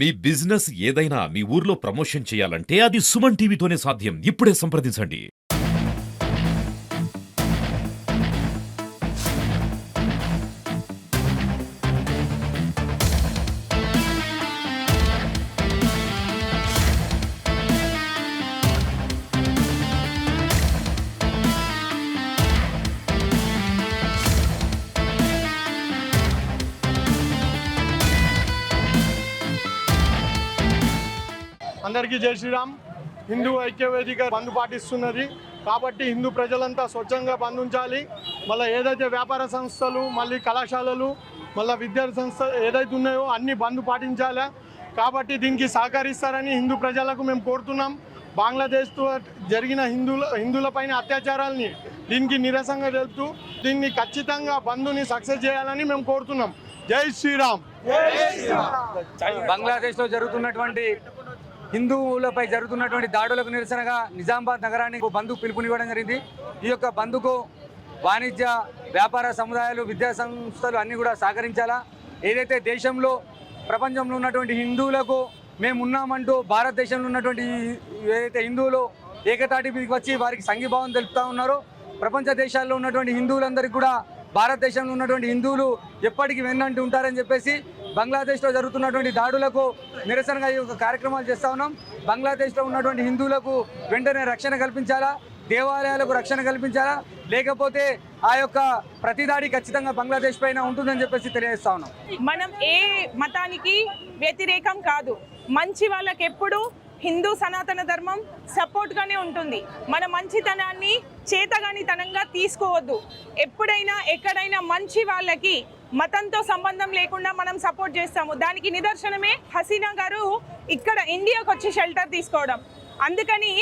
మీ business ఏదైనా మీ ఊర్లో promotion చేయాలంటే అది సుమన్ టీవీతోనే సాధ్యం. ఇప్పుడే సంప్రదించండి. అందరికీ జై శ్రీరామ్. హిందూ ఐక్యవేదిక బంద్ పాటిస్తున్నది కాబట్టి హిందూ ప్రజలంతా స్వచ్ఛంగా బంద్ ఉంచాలి. మళ్ళీ ఏదైతే వ్యాపార సంస్థలు, మళ్ళీ కళాశాలలు, మళ్ళీ విద్యార్థి సంస్థలు ఏదైతే ఉన్నాయో అన్ని బంద్ పాటించాలి. కాబట్టి దీనికి సహకరిస్తారని హిందూ ప్రజలకు మేము కోరుతున్నాం. బంగ్లాదేశ్తో జరిగిన హిందువులపైన అత్యాచారాలని దీనికి నిరసనగా తెలుపుతూ దీన్ని ఖచ్చితంగా బంద్ని సక్సెస్ చేయాలని మేము కోరుతున్నాం. జై శ్రీరామ్. బంగ్లాదేశ్లో జరుగుతున్నటువంటి హిందువులపై జరుగుతున్నటువంటి దాడులకు నిరసనగా నిజామాబాద్ నగరానికి బంద్ పిలుపునివ్వడం జరిగింది. ఈ యొక్క బంద్కు వాణిజ్య వ్యాపార సముదాయాలు, విద్యా సంస్థలు అన్నీ కూడా సహకరించాలా. ఏదైతే దేశంలో ప్రపంచంలో ఉన్నటువంటి హిందువులకు మేము ఉన్నామంటూ భారతదేశంలో ఉన్నటువంటి ఏదైతే హిందువులు ఏకతాటి మీదకి వచ్చి వారికి సంఘీభావం తెలుపుతూ ఉన్నారో, ప్రపంచ దేశాల్లో ఉన్నటువంటి హిందువులందరికీ కూడా భారతదేశంలో ఉన్నటువంటి హిందువులు ఎప్పటికీ వెన్నంటి ఉంటారని చెప్పేసి బంగ్లాదేశ్లో జరుగుతున్నటువంటి దాడులకు నిరసనగా ఈ యొక్క కార్యక్రమాలు చేస్తూ ఉన్నాం. బంగ్లాదేశ్లో ఉన్నటువంటి హిందువులకు వెంటనే రక్షణ కల్పించాలా, దేవాలయాలకు రక్షణ కల్పించాలా, లేకపోతే ఆ యొక్క ప్రతిదాడి ఖచ్చితంగా బంగ్లాదేశ్ పైన ఉంటుందని చెప్పేసి తెలియజేస్తా ఉన్నాం. మనం ఏ మతానికి వ్యతిరేకం కాదు. మంచి వాళ్ళకి ఎప్పుడు హిందూ సనాతన ధర్మం సపోర్ట్గానే ఉంటుంది. మన మంచితనాన్ని చేతగానితనంగా తీసుకోవద్దు. ఎప్పుడైనా ఎక్కడైనా మంచి వాళ్ళకి మతంతో సంబంధం లేకుండా మనం సపోర్ట్ చేస్తాము. దానికి నిదర్శనమే హసీనా గారు ఇక్కడ ఇండియాకి వచ్చి షెల్టర్ తీసుకోవడం. అందుకని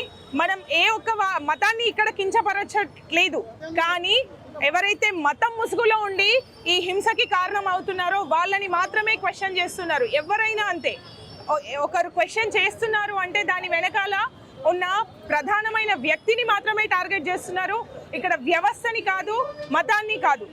మనం ఏ ఒక్క మతాన్ని ఇక్కడ కించపరచట్లేదు, కానీ ఎవరైతే మతం ముసుగులో ఉండి ఈ హింసకి కారణం అవుతున్నారో వాళ్ళని మాత్రమే క్వశ్చన్ చేస్తున్నారు. ఎవరైనా అంతే, ఒకరు క్వశ్చన్ చేస్తున్నారు అంటే దాని వెనకాల ఉన్న ప్రధానమైన వ్యక్తిని మాత్రమే టార్గెట్ చేస్తున్నారు. ఇక్కడ వ్యవస్థని కాదు, మతాన్ని కాదు.